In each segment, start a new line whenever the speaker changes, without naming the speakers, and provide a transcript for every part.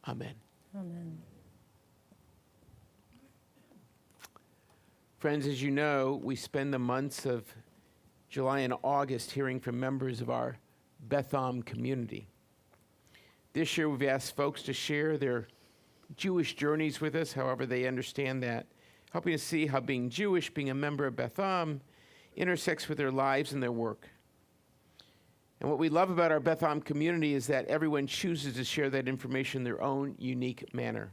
Amen.
Amen.
Friends, as you know, we spend the months of July and August hearing from members of our Betham community. This year, we've asked folks to share their Jewish journeys with us, however they understand that, helping us see how being Jewish, being a member of Betham, intersects with their lives and their work. And what we love about our Betham community is that everyone chooses to share that information in their own unique manner.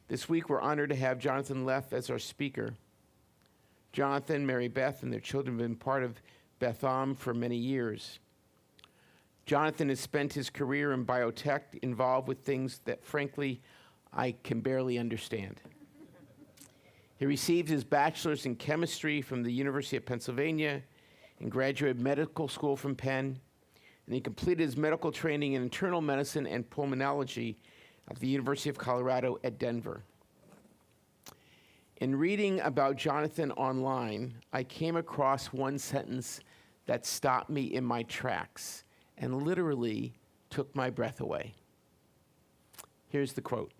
This week, we're honored to have Jonathan Leff as our speaker. Jonathan, Mary Beth, and their children have been part of Betham for many years. Jonathan has spent his career in biotech involved with things that, frankly, I can barely understand. He received his bachelor's in chemistry from the University of Pennsylvania and graduated medical school from Penn. And he completed his medical training in internal medicine and pulmonology at the University of Colorado at Denver. In reading about Jonathan online, I came across one sentence that stopped me in my tracks and literally took my breath away. Here's the quote.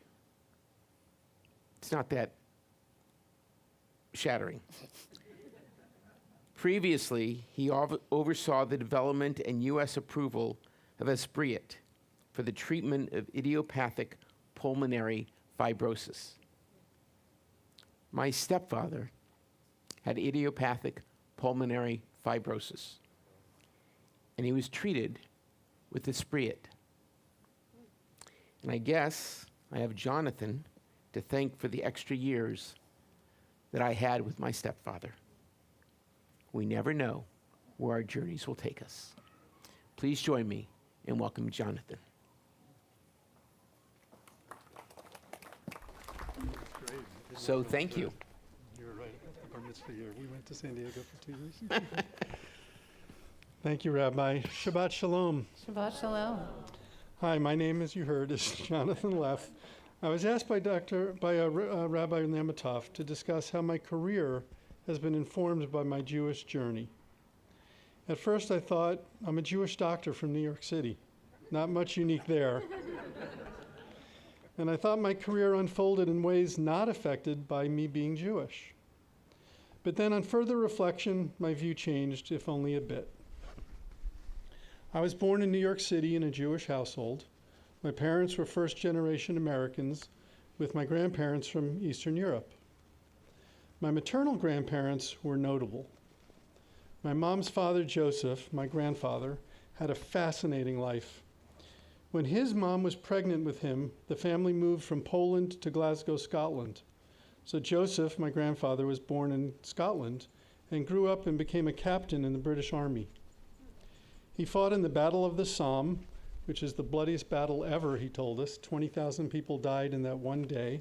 It's not that shattering. Previously, he oversaw the development and U.S. approval of Esbriet for the treatment of idiopathic pulmonary fibrosis. My stepfather had idiopathic pulmonary fibrosis, and he was treated with Esbriet. And I guess I have Jonathan to thank for the extra years that I had with my stepfather. We never know where our journeys will take us. Please join me in welcoming Jonathan. So thank you.
You were right at the bar mitzvah year. We went to San Diego for 2 years. Thank you, Rabbi. Shabbat shalom.
Shabbat shalom.
Hi, my name, as you heard, is Jonathan Leff. I was asked by Rabbi Nemitov to discuss how my career has been informed by my Jewish journey. At first, I thought I'm a Jewish doctor from New York City. Not much unique there. And I thought my career unfolded in ways not affected by me being Jewish. But then on further reflection, my view changed, if only a bit. I was born in New York City in a Jewish household. My parents were first-generation Americans, with my grandparents from Eastern Europe. My maternal grandparents were notable. My mom's father, Joseph, my grandfather, had a fascinating life. When his mom was pregnant with him, the family moved from Poland to Glasgow, Scotland. So Joseph, my grandfather, was born in Scotland and grew up and became a captain in the British Army. He fought in the Battle of the Somme, which is the bloodiest battle ever, he told us. 20,000 people died in that one day.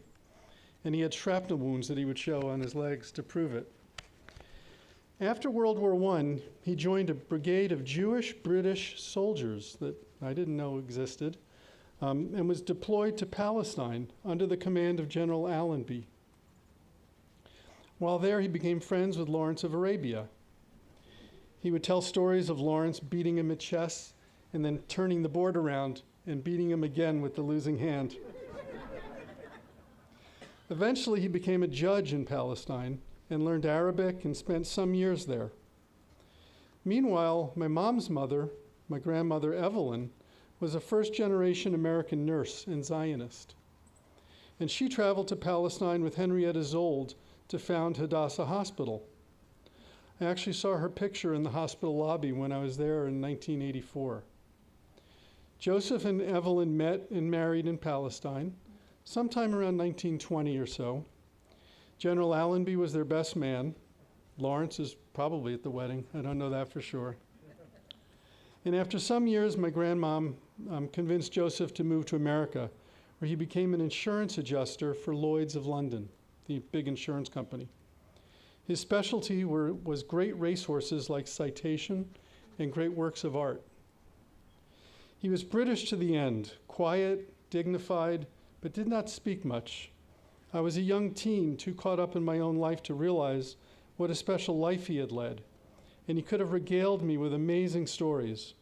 And he had shrapnel wounds that he would show on his legs to prove it. After World War I, he joined a brigade of Jewish British soldiers that I didn't know existed, and was deployed to Palestine under the command of General Allenby. While there, he became friends with Lawrence of Arabia. He would tell stories of Lawrence beating him at chess and then turning the board around and beating him again with the losing hand. Eventually, he became a judge in Palestine and learned Arabic and spent some years there. Meanwhile, my mom's mother, my grandmother Evelyn, was a first-generation American nurse and Zionist. And she traveled to Palestine with Henrietta Zold to found Hadassah Hospital. I actually saw her picture in the hospital lobby when I was there in 1984. Joseph and Evelyn met and married in Palestine sometime around 1920 or so. General Allenby was their best man. Lawrence is probably at the wedding. I don't know that for sure. And after some years, my grandmom convinced Joseph to move to America, where he became an insurance adjuster for Lloyd's of London, the big insurance company. His specialty was great racehorses like Citation and great works of art. He was British to the end, quiet, dignified, but did not speak much. I was a young teen, too caught up in my own life to realize what a special life he had led, and he could have regaled me with amazing stories.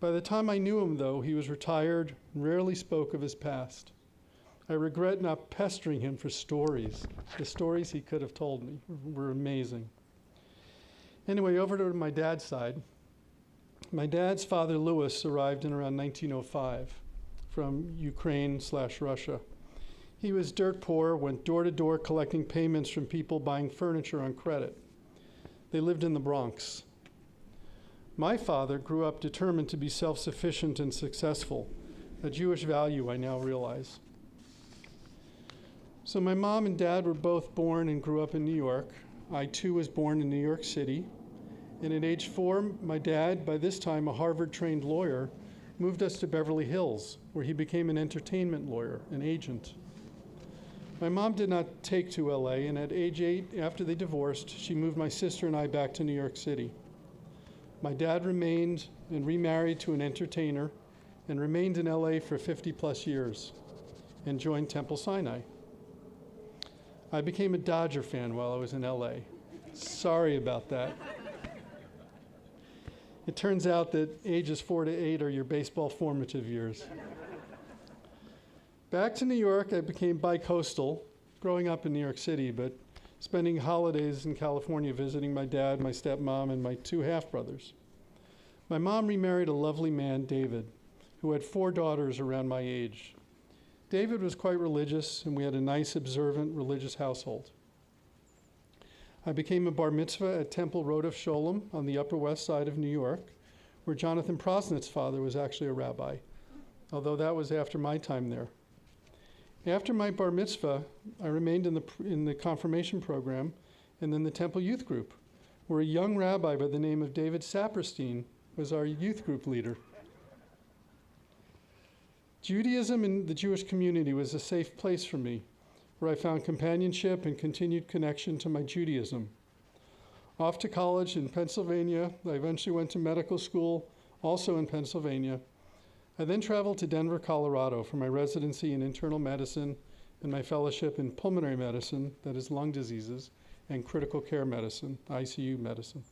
By the time I knew him, though, he was retired and rarely spoke of his past. I regret not pestering him for stories. The stories he could have told me were amazing. Anyway, over to my dad's side. My dad's father, Louis, arrived in around 1905 from Ukraine/Russia. He was dirt poor, went door to door collecting payments from people buying furniture on credit. They lived in the Bronx. My father grew up determined to be self-sufficient and successful, a Jewish value I now realize. So my mom and dad were both born and grew up in New York. I too was born in New York City. And at age 4, my dad, by this time a Harvard-trained lawyer, moved us to Beverly Hills, where he became an entertainment lawyer, an agent. My mom did not take to LA, and at age 8, after they divorced, she moved my sister and I back to New York City. My dad remained and remarried to an entertainer and remained in LA for 50 plus years and joined Temple Sinai. I became a Dodger fan while I was in LA. Sorry about that. It turns out that ages 4 to 8 are your baseball formative years. Back to New York, I became bi-coastal, growing up in New York City, but spending holidays in California visiting my dad, my stepmom, and my 2 half-brothers. My mom remarried a lovely man, David, who had 4 daughters around my age. David was quite religious, and we had a nice, observant, religious household. I became a bar mitzvah at Temple Rodef Sholem on the Upper West Side of New York, where Jonathan Prosnitz's father was actually a rabbi, although that was after my time there. After my bar mitzvah, I remained in the confirmation program and then the Temple Youth Group, where a young rabbi by the name of David Saperstein was our youth group leader. Judaism in the Jewish community was a safe place for me, where I found companionship and continued connection to my Judaism. Off to college in Pennsylvania, I eventually went to medical school, also in Pennsylvania. I then traveled to Denver, Colorado for my residency in internal medicine and my fellowship in pulmonary medicine, that is lung diseases, and critical care medicine, ICU medicine.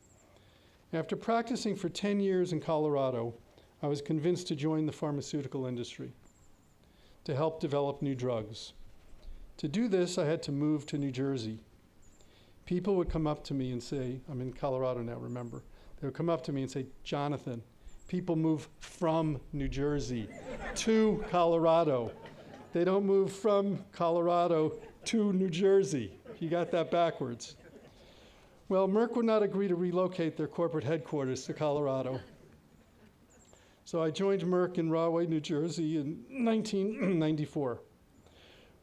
After practicing for 10 years in Colorado, I was convinced to join the pharmaceutical industry to help develop new drugs. To do this, I had to move to New Jersey. People would come up to me and say, I'm in Colorado now, remember. They would come up to me and say, Jonathan, people move from New Jersey to Colorado. They don't move from Colorado to New Jersey. You got that backwards. Well, Merck would not agree to relocate their corporate headquarters to Colorado. So I joined Merck in Rahway, New Jersey in 1994.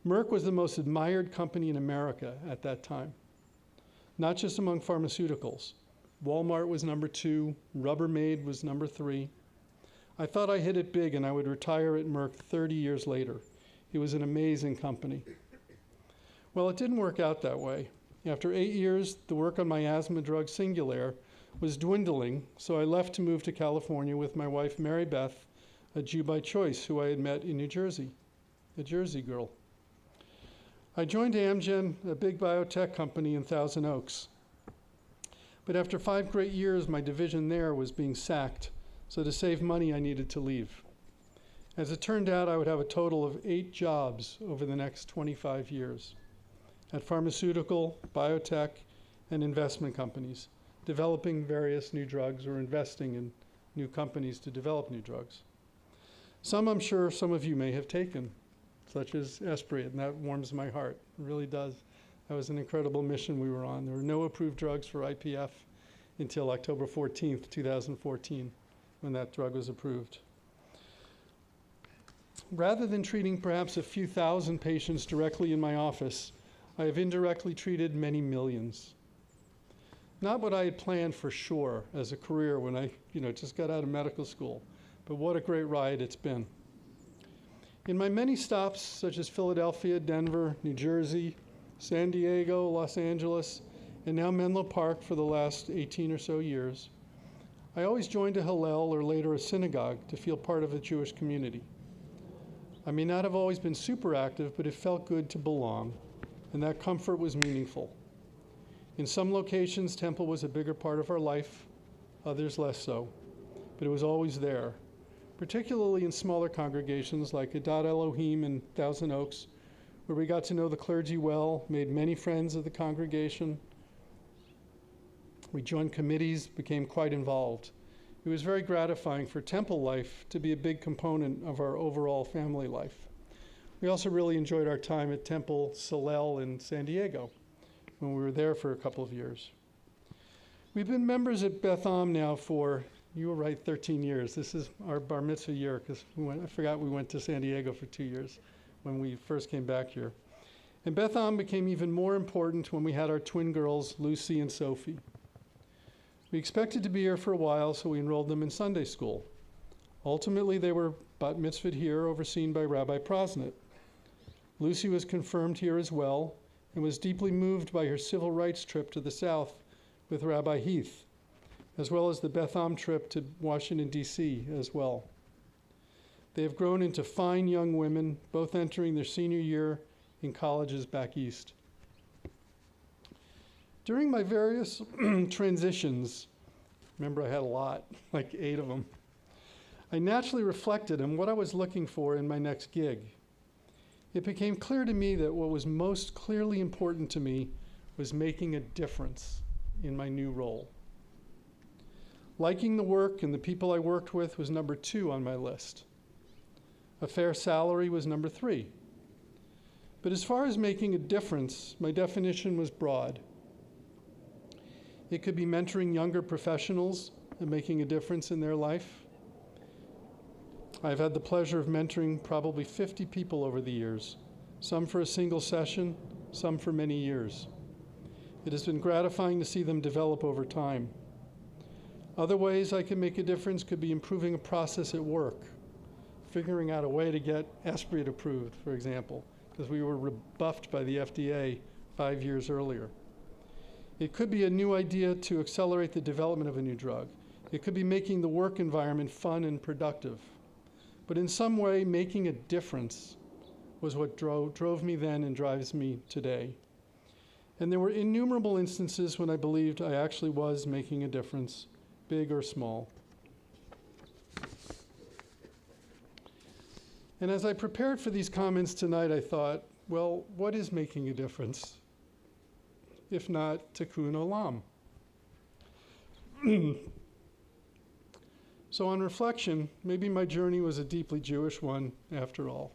Merck was the most admired company in America at that time, not just among pharmaceuticals. Walmart was number 2, Rubbermaid was number 3. I thought I hit it big and I would retire at Merck 30 years later. It was an amazing company. Well, it didn't work out that way. After 8 years, the work on my asthma drug Singulair was dwindling, so I left to move to California with my wife, Mary Beth, a Jew by choice who I had met in New Jersey, a Jersey girl. I joined Amgen, a big biotech company in Thousand Oaks. But after 5 great years, my division there was being sacked, so to save money, I needed to leave. As it turned out, I would have a total of 8 jobs over the next 25 years at pharmaceutical, biotech, and investment companies, developing various new drugs or investing in new companies to develop new drugs. Some I'm sure some of you may have taken, such as Esbriet, and that warms my heart. It really does. That was an incredible mission we were on. There were no approved drugs for IPF until October 14th, 2014, when that drug was approved. Rather than treating perhaps a few thousand patients directly in my office, I have indirectly treated many millions. Not what I had planned for sure as a career when I just got out of medical school, but what a great ride it's been. In my many stops, such as Philadelphia, Denver, New Jersey, San Diego, Los Angeles, and now Menlo Park for the last 18 or so years, I always joined a Hillel or later a synagogue to feel part of the Jewish community. I may not have always been super active, but it felt good to belong, and that comfort was meaningful. In some locations, temple was a bigger part of our life, others less so, but it was always there, particularly in smaller congregations like Adat Elohim in Thousand Oaks, where we got to know the clergy well, made many friends of the congregation. We joined committees, became quite involved. It was very gratifying for temple life to be a big component of our overall family life. We also really enjoyed our time at Temple Solel in San Diego when we were there for a couple of years. We've been members at Beth Am now for, you were right, 13 years. This is our bar mitzvah year because I forgot we went to San Diego for 2 years when we first came back here. And Beth Am became even more important when we had our twin girls, Lucy and Sophie. We expected to be here for a while, so we enrolled them in Sunday school. Ultimately, they were bat mitzvahed here, overseen by Rabbi Prosnit. Lucy was confirmed here as well and was deeply moved by her civil rights trip to the South with Rabbi Heath, as well as the Beth Am trip to Washington, D.C. as well. They have grown into fine young women, both entering their senior year in colleges back east. During my various transitions, remember I had a lot, like 8 of them, I naturally reflected on what I was looking for in my next gig. It became clear to me that what was most clearly important to me was making a difference in my new role. Liking the work and the people I worked with was number 2 on my list. A fair salary was number 3. But as far as making a difference, my definition was broad. It could be mentoring younger professionals and making a difference in their life. I've had the pleasure of mentoring probably 50 people over the years, some for a single session, some for many years. It has been gratifying to see them develop over time. Other ways I can make a difference could be improving a process at work, figuring out a way to get Esprit approved, for example, because we were rebuffed by the FDA 5 years earlier. It could be a new idea to accelerate the development of a new drug. It could be making the work environment fun and productive. But in some way, making a difference was what drove me then and drives me today. And there were innumerable instances when I believed I actually was making a difference, big or small. And as I prepared for these comments tonight, I thought, well, what is making a difference, if not tikkun olam? So on reflection, maybe my journey was a deeply Jewish one after all.